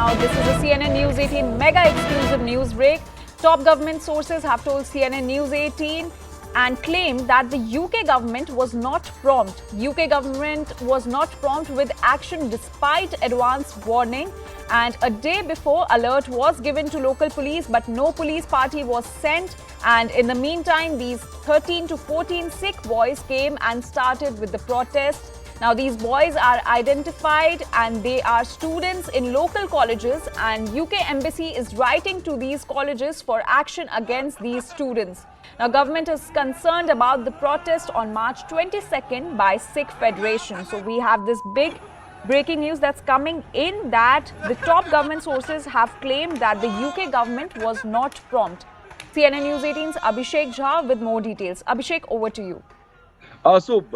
Now, this is a CNN News 18 mega exclusive news break. Top government sources have told CNN News 18 and claimed that the UK government was not prompt. UK government was not prompt with action despite advance warning. And a day before, alert was given to local police, but no police party was sent. And in the meantime, these 13 to 14 Sikh boys came and started with the protest. Now, these boys are identified and they are students in local colleges, and UK Embassy is writing to these colleges for action against these students. Now, government is concerned about the protest on March 22nd by Sikh Federation. So, we have this big breaking news that's coming in that the top government sources have claimed that the UK government was not prompt. CNN News 18's Abhishek Jha with more details. Abhishek, over to you.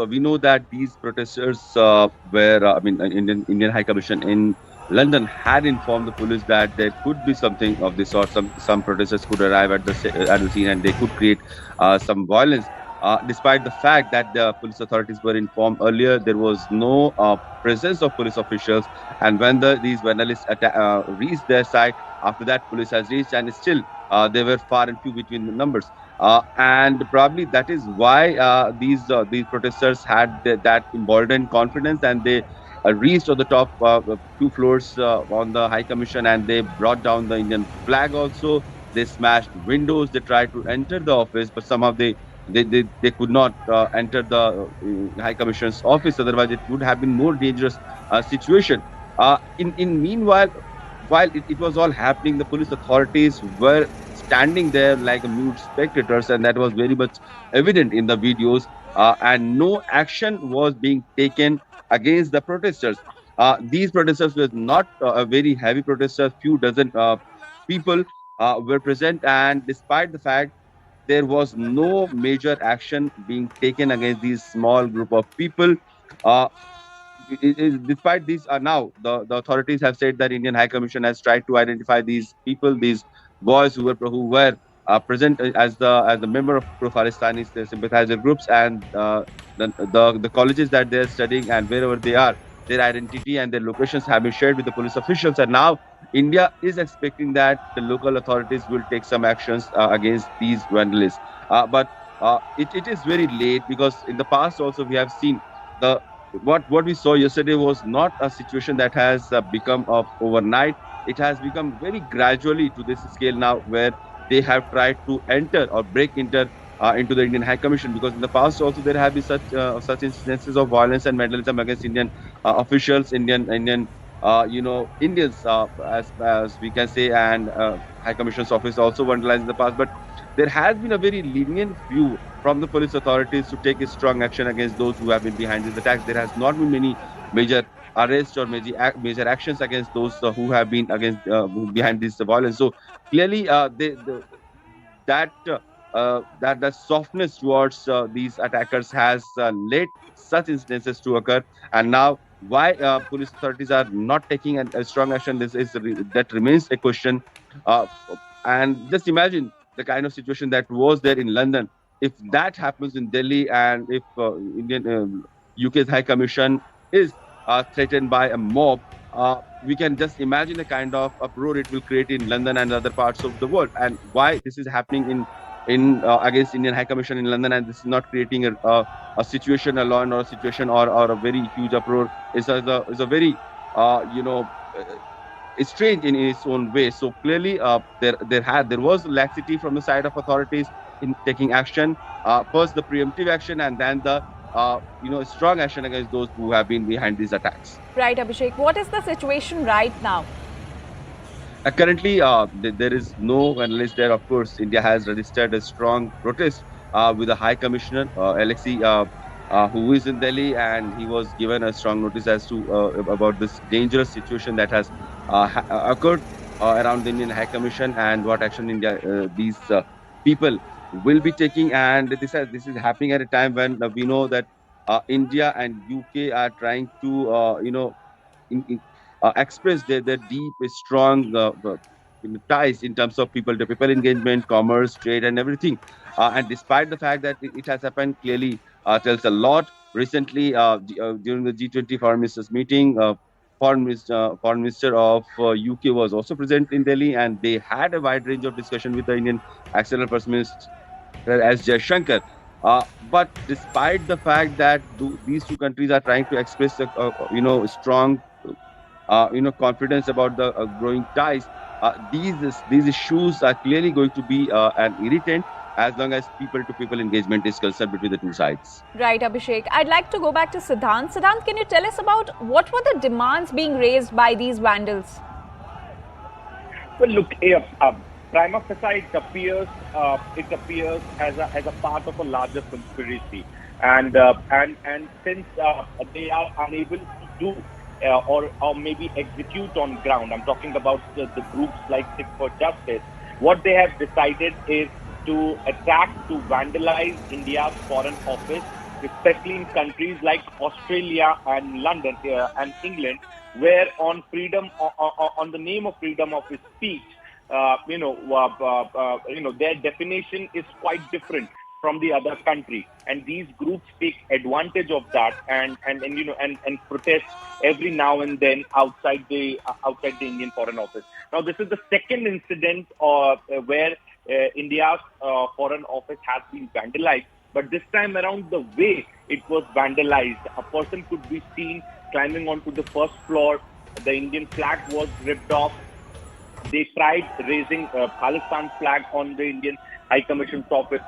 We know that these protesters Indian High Commission in London had informed the police that there could be something of this sort. Some protesters could arrive at the scene and they could create some violence. Despite the fact that the police authorities were informed earlier, there was no presence of police officials. And when these vandalists reached their site, after that police has reached, and still they were far and few between the numbers. And probably that is why these protesters had that emboldened confidence, and they reached on the top few floors on the High Commission, and they brought down the Indian flag also. They smashed windows. They tried to enter the office, but somehow they could not enter the High Commission's office. Otherwise, it would have been more dangerous situation. In meanwhile, while it was all happening, the police authorities were standing there like mute spectators, and that was very much evident in the videos. And no action was being taken against the protesters. These protesters were not a very heavy protesters. Few dozen people were present, and despite the fact there was no major action being taken against these small group of people. Uh, Despite these, now the authorities have said that Indian High Commission has tried to identify these people, these boys who were present as the member of pro-khalistan sympathizer groups, and the colleges that they are studying, and wherever they are, their identity and their locations have been shared with the police officials. And now India is expecting that the local authorities will take some actions against these vandalists. But it is very late, because in the past also we have seen the what we saw yesterday was not a situation that has become of overnight. It has become very gradually to this scale now, where they have tried to enter or break into the Indian High Commission, because in the past also there have been such instances of violence and vandalism against Indian officials, Indians, as we can say, and High Commission's office also vandalized in the past. But there has been a very lenient view from the police authorities to take a strong action against those who have been behind these attacks. There has not been many major arrests or major actions against those who have been behind this violence. So clearly, that softness towards these attackers has led such instances to occur. And now, why police authorities are not taking a strong action, that remains a question. Uh, and just imagine the kind of situation that was there in London. If that happens in Delhi, and if UK's High Commission is threatened by a mob, we can just imagine the kind of uproar it will create in London and other parts of the world. And why this is happening in against Indian High Commission in London, and this is not creating a situation, a law and order situation, or a very huge uproar, is a very it's strange in its own way. So clearly, there was laxity from the side of authorities in taking action. First, the preemptive action, and then the strong action against those who have been behind these attacks. Right, Abhishek. What is the situation right now? Currently, there is no analyst there. Of course, India has registered a strong protest with the High Commissioner, Alexei, who is in Delhi, and he was given a strong notice as to about this dangerous situation that has occurred around the Indian High Commission, and what action these people will be taking. And this is happening at a time when we know that India and UK are trying to express their deep, strong ties in terms of people-to-people engagement, commerce, trade, and everything. And despite the fact that it has happened, clearly tells a lot. Recently, during the G20 foreign ministers meeting, foreign minister of UK was also present in Delhi, and they had a wide range of discussion with the Indian external first minister as Jaishankar. But despite the fact that these two countries are trying to express strong confidence about the growing ties, these issues are clearly going to be an irritant as long as people to people engagement is concerned between the two sides. Right, Abhishek. I'd like to go back to Siddhant. Siddhant, can you tell us about what were the demands being raised by these vandals? Well, look, prima facie, it appears as a part of a larger conspiracy, and since they are unable to do or maybe execute on ground, I'm talking about the groups like Sit for Justice. What they have decided is to attack, to vandalize India's foreign office, especially in countries like Australia and London and England, where on freedom, on the name of freedom of speech, their definition is quite different from the other country, and these groups take advantage of that and protest every now and then outside the Indian Foreign Office. Now, this is the second incident where India's Foreign Office has been vandalized. But this time around, the way it was vandalized, a person could be seen climbing onto the first floor. The Indian flag was ripped off. They tried raising Khalistan flag on the Indian High Commission's office.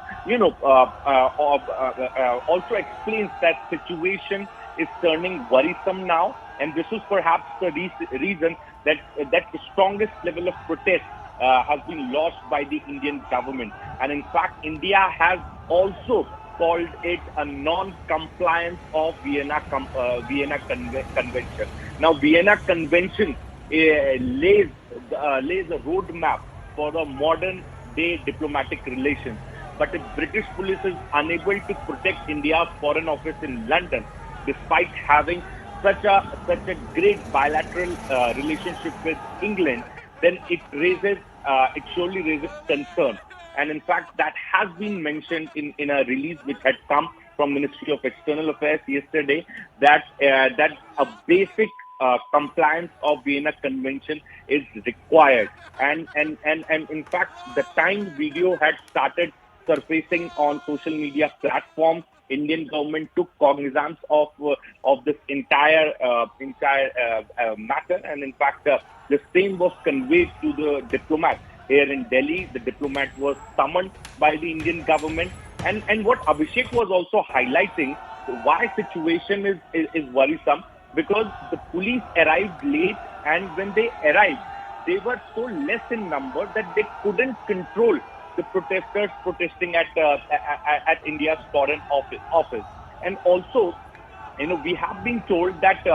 Also explains that situation is turning worrisome now, and this is perhaps the reason that the strongest level of protest has been lost by the Indian government. And in fact, India has also called it a non-compliance of Vienna Convention. Now, Vienna Convention lays a roadmap for the modern day diplomatic relations. But if British police is unable to protect India's foreign office in London, despite having such a great bilateral relationship with England, then it surely raises concern. And in fact, that has been mentioned in a release which had come from Ministry of External Affairs yesterday, that a basic compliance of Vienna Convention is required. And in fact, the time video had started surfacing on social media platforms. Indian government took cognizance of this entire matter, and in fact, the same was conveyed to the diplomat here in Delhi. The diplomat was summoned by the Indian government, and what Abhishek was also highlighting, why situation is worrisome, because the police arrived late, and when they arrived, they were so less in number that they couldn't control the protesters protesting at India's foreign office. And also, we have been told that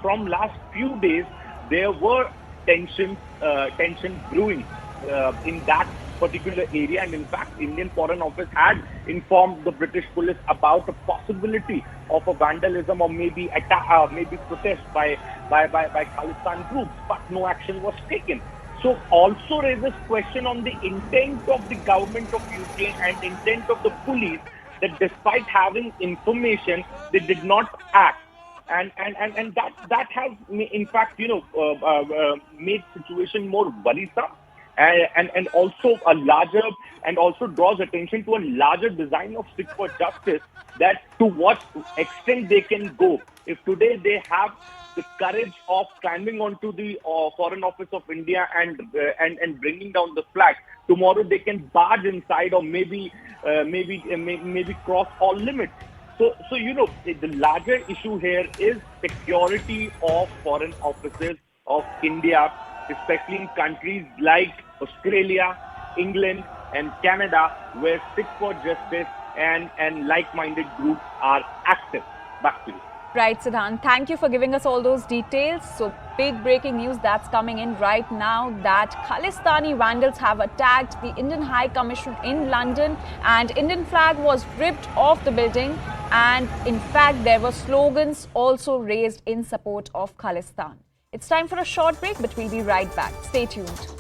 from last few days there were tensions brewing in that particular area, and in fact, Indian Foreign Office had informed the British police about a possibility of a vandalism or maybe protest by Khalistan groups, but no action was taken. So also raises question on the intent of the government of UK and intent of the police, that despite having information, they did not act. And that has in fact made situation more worrisome, and also draws attention to a larger design of Stick for Justice, that to what extent they can go. If today they have the courage of climbing onto the Foreign Office of India and bringing down the flag, tomorrow they can barge inside, or maybe cross all limits. So the larger issue here is security of foreign offices of India, especially in countries like Australia, England, and Canada, where Stick for Justice and like-minded groups are active. Back to you. Right, Siddhant. Thank you for giving us all those details. So, big breaking news that's coming in right now, that Khalistani vandals have attacked the Indian High Commission in London, and Indian flag was ripped off the building. And in fact, there were slogans also raised in support of Khalistan. It's time for a short break, but we'll be right back. Stay tuned.